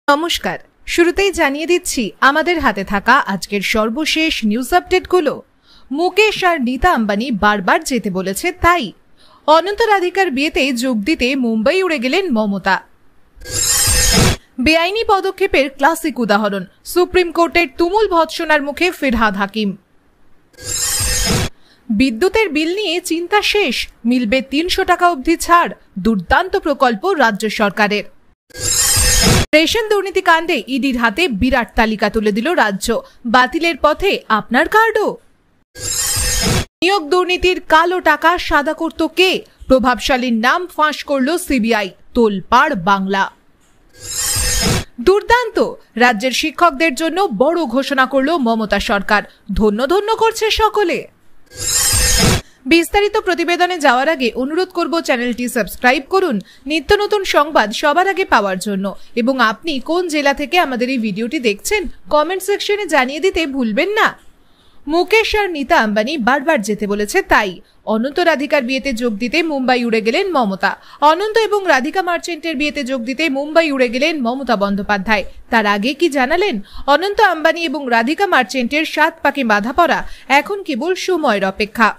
নমস্কার, শুরুতেই জানিয়ে দিচ্ছি আমাদের হাতে থাকা আজকের সর্বশেষ নিউজ আপডেটগুলো। মুকেশ আর নীতা আম্বানি বারবার যেতে বলেছে তাই। অনন্ত রাধিকার বিয়েতে যোগ দিতে মুম্বাই উড়ে গেলেন মমতা। বেআইনি পদক্ষেপের ক্লাসিক উদাহরণ, সুপ্রিম কোর্টের তুমুল ভৎসনার মুখে ফিরহাদ হাকিম। বিদ্যুতের বিল নিয়ে চিন্তা শেষ, মিলবে ৩০০ টাকা অবধি ছাড়, দুর্দান্ত প্রকল্প রাজ্য সরকারের। রেশন দুর্নীতি কাণ্ডে ইডির হাতে বিরাট তালিকা তুলে দিল রাজ্য, বাতিলের পথে আপনার কার্ডও। নিয়োগ দুর্নীতির কালো টাকা সাদা করত কে, প্রভাবশালীর নাম ফাঁস করল সিবিআই, তোলপাড় বাংলা। দুর্দান্ত, রাজ্যের শিক্ষকদের জন্য বড় ঘোষণা করল মমতা সরকার, ধন্য ধন্য করছে সকলে। বিস্তারিত প্রতিবেদনে যাওয়ার আগে অনুরোধ করব চ্যানেলটি সাবস্ক্রাইব করুন নিত্য নতুন সংবাদ সবার আগে পাওয়ার জন্য, এবং আপনি কোন জেলা থেকে আমাদের এই ভিডিওটি দেখছেন কমেন্ট সেকশনে জানিয়ে দিতে ভুলবেন না। মুকেশ আর নীতা আম্বানি বারবার যেতে বলেছে তাই। অনন্ত রাধিকার বিয়েতে যোগ দিতে মুম্বাই উড়ে গেলেন মমতা। অনন্ত এবং রাধিকা মার্চেন্টের বিয়েতে যোগ দিতে মুম্বাই উড়ে গেলেন মমতা বন্দ্যোপাধ্যায়। তার আগে কি জানালেন? অনন্ত আম্বানি এবং রাধিকা মার্চেন্টের 7 পাকে বাধা পড়া এখন কেবল সময়ের অপেক্ষা।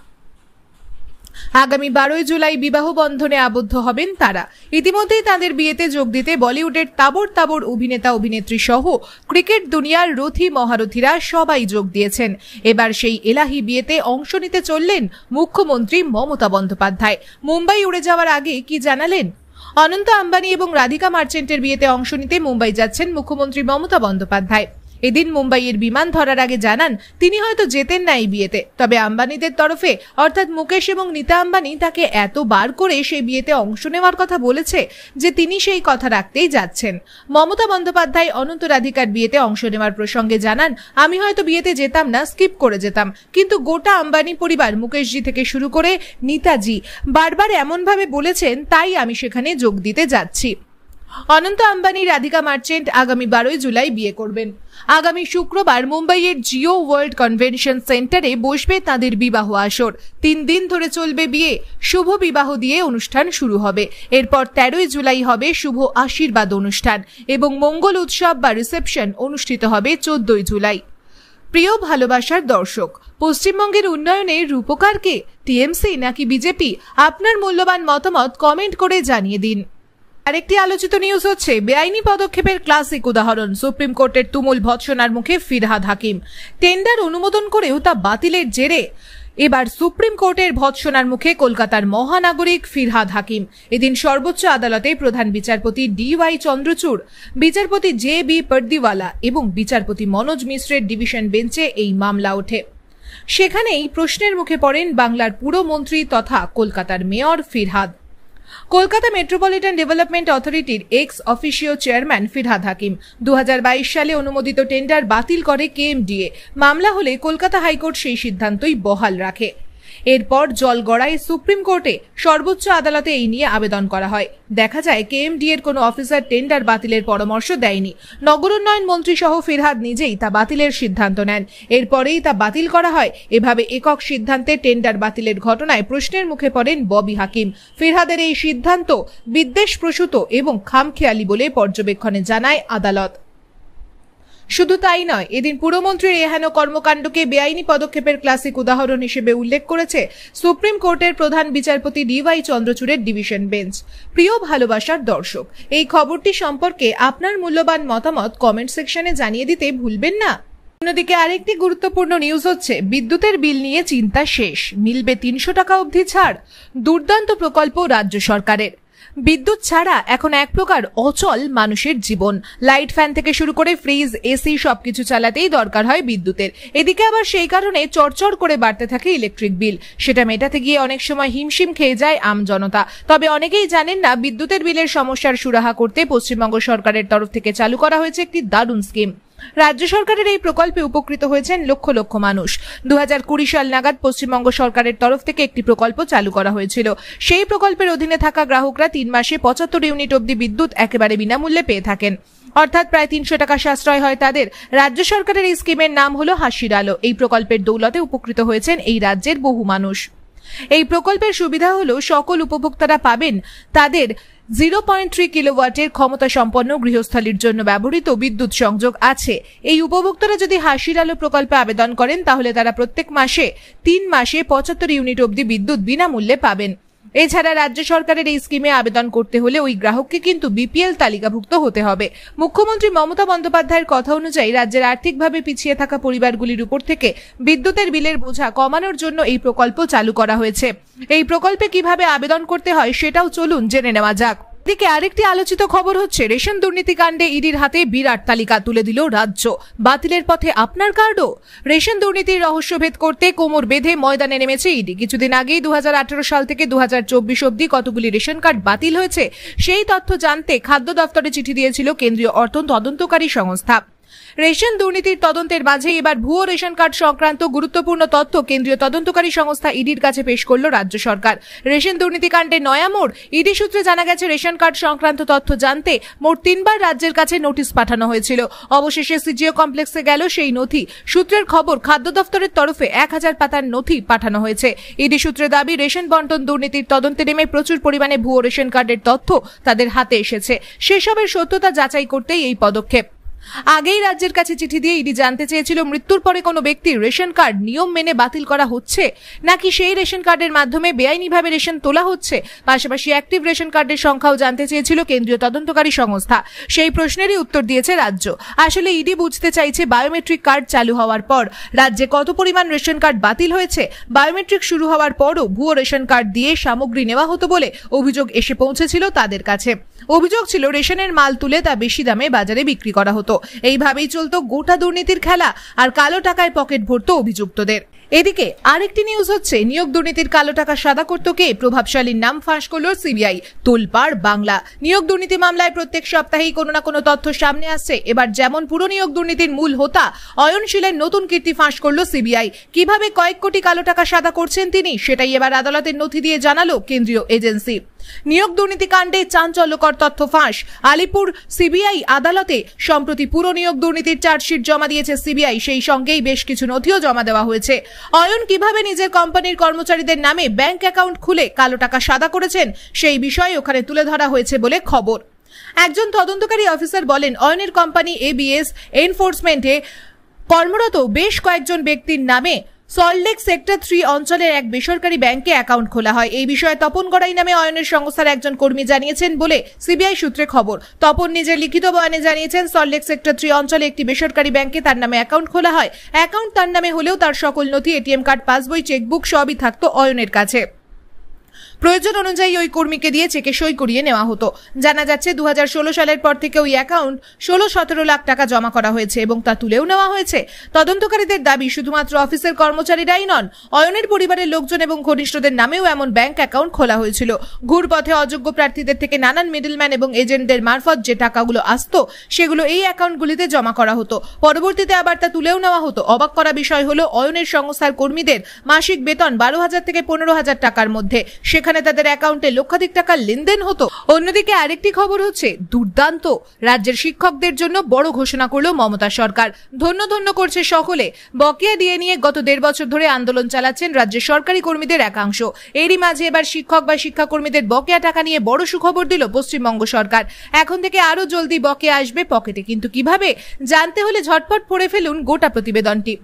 আগামী 12 জুলাই বিবাহ বন্ধনে আবদ্ধ হবেন তারা। ইতিমধ্যেই তাদের বিয়েতে যোগ দিতে বলিউডের তাবড় তাবড় অভিনেতা অভিনেত্রী সহ ক্রিকেট দুনিয়ার রথী মহারথীরা সবাই যোগ দিয়েছেন। এবার সেই এলাহি বিয়েতে অংশ নিতে চললেন মুখ্যমন্ত্রী মমতা বন্দ্যোপাধ্যায়। মুম্বাই উড়ে যাওয়ার আগে কি জানালেন? অনন্ত আম্বানি এবং রাধিকা মার্চেন্টের বিয়েতে অংশ নিতে মুম্বাই যাচ্ছেন মুখ্যমন্ত্রী মমতা বন্দ্যোপাধ্যায়। এদিন মুম্বাইয়ের বিমান ধরার আগে জানান তিনি হয়তো যেতেন না এই বিয়েতে, তবে আম্বানিদের তরফে অর্থাৎ মুকেশ এবং নীতা আম্বানি তাকে এতবার করে সেই বিয়েতে অংশ নেওয়ার কথা বলেছে যে তিনি সেই কথা রাখতেই যাচ্ছেন। মমতা বন্দ্যোপাধ্যায় অনন্ত রাধিকার বিয়েতে অংশ নেওয়ার প্রসঙ্গে জানান, আমি হয়তো বিয়েতে যেতাম না, স্কিপ করে যেতাম, কিন্তু গোটা আম্বানি পরিবার মুকেশজি থেকে শুরু করে নীতাজি বারবার এমনভাবে বলেছেন তাই আমি সেখানে যোগ দিতে যাচ্ছি। অনন্ত আম্বানি রাধিকা মার্চেন্ট আগামী 12 জুলাই বিয়ে করবেন। আগামী শুক্রবার মুম্বাইয়ের জিও ওয়ার্ল্ড কনভেনশন সেন্টারে বসবে তাদের বিবাহ আসর। 3 দিন ধরে চলবে বিয়ে, শুভ বিবাহ দিয়ে অনুষ্ঠান শুরু হবে। এরপর 13 জুলাই হবে শুভ আশীর্বাদ অনুষ্ঠান এবং মঙ্গল উৎসব বা রিসেপশন অনুষ্ঠিত হবে 14 জুলাই। প্রিয় ভালোবাসার দর্শক, পশ্চিমবঙ্গের উন্নয়নের রূপকার কে, টিএমসি নাকি বিজেপি? আপনার মূল্যবান মতামত কমেন্ট করে জানিয়ে দিন। আরেকটি আলোচিত নিউজ হচ্ছে বেআইনি পদক্ষেপের ক্লাসিক উদাহরণ, সুপ্রিম কোর্টের তুমুল ভৎসনার মুখে ফিরহাদ হাকিম। টেন্ডার অনুমোদন করেও তা বাতিলের জেরে এবার সুপ্রিম কোর্টের ভৎসনার মুখে কলকাতার মহানাগরিক ফিরহাদ হাকিম। এদিন সর্বোচ্চ আদালতে প্রধান বিচারপতি DY চন্দ্রচূড়, বিচারপতি JB পারদিওয়ালা এবং বিচারপতি মনোজ মিশ্রের ডিভিশন বেঞ্চে এই মামলা ওঠে। সেখানেই প্রশ্নের মুখে পড়েন বাংলার পুরমন্ত্রী তথা কলকাতার mayor Firhad. Kolkata metropolitan development অথরিটির x officio chairman Firhad Hakim 2022 সালে অনুমোদিত টেন্ডার বাতিল করে KMDA। মামলা হলে কলকাতা হাইকোর্ট সেই সিদ্ধান্তই বহাল রাখে। এরপর জল গড়ায় সুপ্রিম কোর্টে, সর্বোচ্চ আদালতে এই নিয়ে আবেদন করা হয়। দেখা যায় KMDA এর কোনো অফিসার টেন্ডার বাতিলের পরামর্শ দেয়নি। নগর উন্নয়ন মন্ত্রী সহ ফিরহাদ নিজেই তা বাতিলের সিদ্ধান্ত নেন, এরপরেই তা বাতিল করা হয়। এভাবে একক সিদ্ধান্তে টেন্ডার বাতিলের ঘটনায় প্রশ্নের মুখে পড়েন ববি হাকিম। ফিরহাদের এই সিদ্ধান্ত বিদ্বেষপ্রসূত এবং খামখেয়ালি বলে পর্যবেক্ষণে জানায় আদালত। শুধু তাই নয়, এদিন পুরমন্ত্রীর এহেন কর্মকাণ্ডকে বেআইনি পদক্ষেপের ক্লাসিক উদাহরণ হিসেবে উল্লেখ করেছে সুপ্রিম কোর্টের প্রধান বিচারপতি DY চন্দ্রচূড়ের ডিভিশন বেঞ্চ। প্রিয় ভালোবাসার দর্শক, এই খবরটি সম্পর্কে আপনার মূল্যবান মতামত কমেন্ট সেকশনে জানিয়ে দিতে ভুলবেন না। অন্যদিকে আরেকটি গুরুত্বপূর্ণ নিউজ হচ্ছে বিদ্যুতের বিল নিয়ে চিন্তা শেষ, মিলবে 300 টাকা অবধি ছাড়, দুর্দান্ত প্রকল্প রাজ্য সরকারের। বিদ্যুৎ ছাড়া এখন এক প্রকার অচল মানুষের জীবন। লাইট ফ্যান থেকে শুরু করে ফ্রিজ, এসি সবকিছু চালাতেই দরকার হয় বিদ্যুতের। এদিকে আবার সেই কারণে চড়চড় করে বাড়তে থাকে ইলেকট্রিক বিল। সেটা মেটাতে গিয়ে অনেক সময় হিমশিম খেয়ে যায় জনতা। তবে অনেকেই জানেন না, বিদ্যুতের বিলের সমস্যার সুরাহা করতে পশ্চিমবঙ্গ সরকারের তরফ থেকে চালু করা হয়েছে একটি দারুণ স্কিম। রাজ্য সরকারের এই প্রকল্পে উপকৃত হয়েছেন লক্ষ লক্ষ মানুষ। 2020 সাল নাগাদ পশ্চিমবঙ্গ সরকারের তরফ থেকে একটি প্রকল্প চালু করা হয়েছিল। সেই প্রকল্পের অধীনে থাকা গ্রাহকরা 3 মাসে 75 ইউনিট অবধি বিদ্যুৎ একেবারে বিনামূল্যে পেয়ে থাকেন, অর্থাৎ প্রায় 300 টাকা সাশ্রয় হয় তাদের। রাজ্য সরকারের এই স্কিমের নাম হলো হাসির আলো। এই প্রকল্পের দৌলতে উপকৃত হয়েছেন এই রাজ্যের বহু মানুষ। এই প্রকল্পের সুবিধা হলো সকল উপভোক্তারা পাবেন তাদের 0.3 কিলোওয়াটের ক্ষমতা সম্পন্ন গৃহস্থালির জন্য ব্যবহৃত বিদ্যুৎ সংযোগ আছে। এই উপভোক্তারা যদি হাসির আলো প্রকল্পে আবেদন করেন তাহলে তারা প্রত্যেক মাসে 3 মাসে 75 ইউনিট অবধি বিদ্যুৎ বিনামূল্যে পাবেন। এছাড়া রাজ্য সরকারের এই স্কিমে আবেদন করতে হলে ওই গ্রাহককে কিন্তু বিপিএল তালিকাভুক্ত হতে হবে। মুখ্যমন্ত্রী মমতা বন্দ্যোপাধ্যায়ের কথা অনুযায়ী রাজ্যের আর্থিকভাবে পিছিয়ে থাকা পরিবারগুলির উপর থেকে বিদ্যুতের বিলের বোঝা কমানোর জন্য এই প্রকল্প চালু করা হয়েছে। এই প্রকল্পে কিভাবে আবেদন করতে হয় সেটাও চলুন জেনে নেওয়া যাক। এদিকে আরেকটি আলোচিত খবর হচ্ছে রেশন দুর্নীতি কাণ্ডে ইডির হাতে বিরাট তালিকা তুলে দিল রাজ্য। বাতিলের পথে আপনার কার্ডও। রেশন দুর্নীতির রহস্যভেদ করতে কোমর বেঁধে ময়দানে নেমেছে ইডি। কিছুদিন আগেই 2018 সাল থেকে 2024 অবধি কতগুলি রেশন কার্ড বাতিল হয়েছে সেই তথ্য জানতে খাদ্য দফতরে চিঠি দিয়েছিল কেন্দ্রীয় অর্থ তদন্তকারী সংস্থা। রেশন দুর্নীতির তদন্তের মাঝে এবার ভুয়ো রেশন কার্ড সংক্রান্ত গুরুত্বপূর্ণ তথ্য কেন্দ্রীয় তদন্তকারী সংস্থা ইডির কাছে পেশ করল রাজ্য সরকার। রেশন দুর্নীতি কাণ্ডে নয়া মোড়। ইডি সূত্রে জানা গেছে রেশন কার্ড সংক্রান্ত তথ্য জানতে মোট 3 বার রাজ্যের কাছে নোটিশ পাঠানো হয়েছিল। অবশেষে সিজিও কমপ্লেক্সে গেল সেই নথি। সূত্রের খবর খাদ্য দফতরের তরফে 1000 পাতার নথি পাঠানো হয়েছে। ইডি সূত্রে দাবি রেশন বন্টন দুর্নীতির তদন্তে নেমে প্রচুর পরিমাণে ভুয়ো রেশন কার্ডের তথ্য তাদের হাতে এসেছে। সেসবের সত্যতা যাচাই করতেই এই পদক্ষেপ। আগেই রাজ্যের কাছে চিঠি দিয়ে ইডি জানতে চেয়েছিল মৃত্যুর পরে কোনো ব্যক্তির রেশন কার্ড নিয়ম মেনে বাতিল করা হচ্ছে নাকি সেই রেশন কার্ডের মাধ্যমে বেআইনিভাবে রেশন তোলা হচ্ছে। পাশাপাশি অ্যাক্টিভ রেশন কার্ডের সংখ্যাও জানতে চেয়েছিল কেন্দ্রীয় তদন্তকারী সংস্থা। সেই প্রশ্নেরই উত্তর দিয়েছে রাজ্য। আসলে ইডি বুঝতে চাইছে বায়োমেট্রিক কার্ড চালু হওয়ার পর রাজ্যে কত পরিমাণ রেশন কার্ড বাতিল হয়েছে। বায়োমেট্রিক শুরু হওয়ার পরও ভুয়ো রেশন কার্ড দিয়ে সামগ্রী নেওয়া হতো বলে অভিযোগ এসে পৌঁছেছিল তাদের কাছে। অভিযোগ ছিল রেশনের মাল তুলে তা বেশি দামে বাজারে বিক্রি করা হতো। এইভাবেই চলতো গোটা দুর্নীতির খেলা আর কালো টাকায় পকেট ভরতো অভিযুক্তদের। এদিকে আরেকটি নিউজ হচ্ছে নিয়োগ দুর্নীতির কালো টাকা সাদা করত কে? প্রভাবশালীর নাম ফাঁস করল সিবিআই। তোলপাড় বাংলা। নিয়োগ দুর্নীতি মামলায় প্রত্যেক সপ্তাহেই কোনো না কোনো তথ্য সামনে আসছে। এবার যেমন পুরো নিয়োগ দুর্নীতির মূল হোতা অয়নশীলের নতুন কীর্তি ফাঁস করল সিবিআই। কিভাবে কয়েক কোটি কালো টাকা সাদা করছেন তিনি সেটাই এবার আদালতের নথি দিয়ে জানালো কেন্দ্রীয় এজেন্সি। নিয়োগ দুর্নীতি কাণ্ডে চাঞ্চল্যকর তথ্য ফাঁস। আলিপুর সিবিআই আদালতে সম্প্রতি পুরো নিয়োগ দুর্নীতির চার্জশিট জমা দিয়েছে সিবিআই। সেই সঙ্গেই বেশ কিছু নথিও জমা দেওয়া হয়েছে। অয়ন কিভাবে নিজের কোম্পানির কর্মচারীদের নামে ব্যাংক অ্যাকাউন্ট খুলে কালো টাকা সাদা করেছেন সেই বিষয়ে ওখানে তুলে ধরা হয়েছে বলে খবর। একজন তদন্তকারী অফিসার বলেন অয়নের কোম্পানি এবিএস এনফোর্সমেন্টে কর্মরত বেশ কয়েকজন ব্যক্তির নামে সল্টলেক সেক্টর 3 অঞ্চলের এক বেসরকারি ব্যাংকে অ্যাকাউন্ট খোলা হয়। এই বিষয়ে তপন গড়াই নামে অয়নের সংস্থার একজন কর্মী জানিয়েছেন বলে সিবিআই সূত্রে খবর। তপন নিজের লিখিত বয়ানে জানিয়েছেন সল্টলেক সেক্টর 3 অঞ্চলে একটি বেসরকারি ব্যাংকে তার নামে অ্যাকাউন্ট খোলা হয়। অ্যাকাউন্ট তার নামে হলেও তার সকল নথি, এটিএম কার্ড, পাসবই, চেকবুক সবই থাকতো অয়নের কাছে। প্রয়োজন অনুযায়ী ওই কর্মীকে দিয়ে চেকে সই করিয়ে নেওয়া হতো। জানা যাচ্ছে 2016 সালের পর থেকে ওই অ্যাকাউন্ট 16-17 লাখ টাকা জমা করা হয়েছে এবং তা তুলেও নেওয়া হয়েছে। তদন্তকারীদের দাবি শুধুমাত্র অফিসের কর্মচারীরাই নন, অয়নের পরিবারের লোকজন এবং ঘনিষ্ঠদের নামেও এমন ব্যাংক অ্যাকাউন্ট খোলা হয়েছিল। ঘুরপথে অযোগ্য প্রার্থীদের থেকে নানান মিডলম্যান এবং এজেন্টদের মারফত যে টাকাগুলো আসতো সেগুলো এই অ্যাকাউন্টগুলিতে জমা করা হতো। পরবর্তীতে আবার তা তুলেও নেওয়া হতো। অবাক করা বিষয় হলো অয়নের সংস্থার কর্মীদের মাসিক বেতন 12,000 থেকে 15,000 টাকার মধ্যে। সেখানে তাদের অ্যাকাউন্টে লক্ষাধিক টাকার লেনদেন হতো। অন্যদিকে আরেকটি খবর হচ্ছে দুর্দান্ত। রাজ্যের শিক্ষকদের জন্য বড় ঘোষণা করলো মমতা সরকার। ধন্য ধন্য করছে সকলে। বকেয়া দিয়ে নিয়ে গত 1.5 বছর ধরে আন্দোলন চালাচ্ছেন রাজ্যের সরকারি কর্মীদের একাংশ। এরই মাঝে এবার শিক্ষক বা শিক্ষাকর্মীদের বকেয়া টাকা নিয়ে বড় সুখবর দিল পশ্চিমবঙ্গ সরকার। এখন থেকে আরো জলদি বকেয়া আসবে পকেটে। কিন্তু কিভাবে জানতে হলে ঝটপট পড়ে ফেলুন গোটা প্রতিবেদনটি।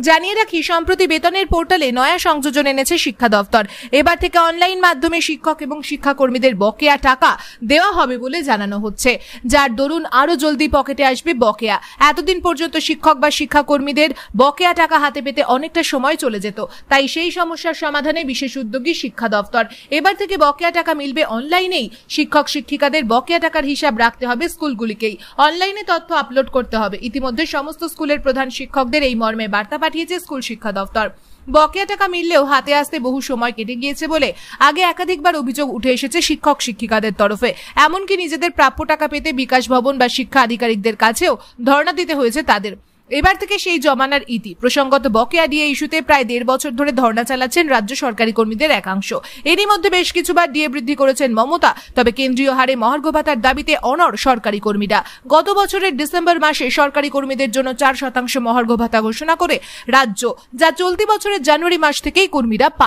জানিয়ে রাখি, সম্প্রতি বেতনের পোর্টালে নয়া সংযোজন এনেছে শিক্ষা দফতর। এবার থেকে অনলাইন মাধ্যমে শিক্ষক এবং শিক্ষাকর্মীদের বকেয়া টাকা দেওয়া হবে বলে জানানো হচ্ছে, যার দরুন আরো জলদি পকেটে আসবে বকেয়া। এতদিন পর্যন্ত শিক্ষক বা শিক্ষাকর্মীদের বকেয়া টাকা হাতে পেতে অনেকটা সময় চলে যেত, তাই সেই সমস্যার সমাধানে বিশেষ উদ্যোগী শিক্ষা দফতর। এবার থেকে বকেয়া টাকা মিলবে অনলাইনেই। শিক্ষক শিক্ষিকাদের বকেয়া টাকার হিসাব রাখতে হবে স্কুলগুলিকেই, অনলাইনে তথ্য আপলোড করতে হবে। ইতিমধ্যে সমস্ত স্কুলের প্রধান শিক্ষকদের এই মর্মে বার্তা পাঠিয়েছে স্কুল শিক্ষা দফতর। বকেয়া টাকা মিললেও হাতে আসতে বহু সময় কেটে গিয়েছে বলে আগে একাধিকবার অভিযোগ উঠে এসেছে শিক্ষক শিক্ষিকাদের তরফে। এমনকি নিজেদের প্রাপ্য টাকা পেতে বিকাশ ভবন বা শিক্ষা আধিকারিকদের কাছেও ধর্ণা দিতে হয়েছে তাদের। এবার থেকে সেই জমানার ইতি। প্রসঙ্গত বকেয়া ডিএ ইস্যুতে প্রায় 1.5 বছর ধরে ধর্ণা চালাচ্ছেন রাজ্য সরকারি কর্মীদের একাংশ। এরই মধ্যে বেশ কিছুবার ডিএ বৃদ্ধি করেছেন মমতা, তবে কেন্দ্রীয় হারে মহার্ঘ ভাতার দাবিতে অনড় সরকারি কর্মীরা। গত বছরের ডিসেম্বর মাসে সরকারি কর্মীদের জন্য 4% মহার্ঘ ভাতা ঘোষণা করে রাজ্য, যা চলতি বছরের জানুয়ারি মাস থেকেই কর্মীরা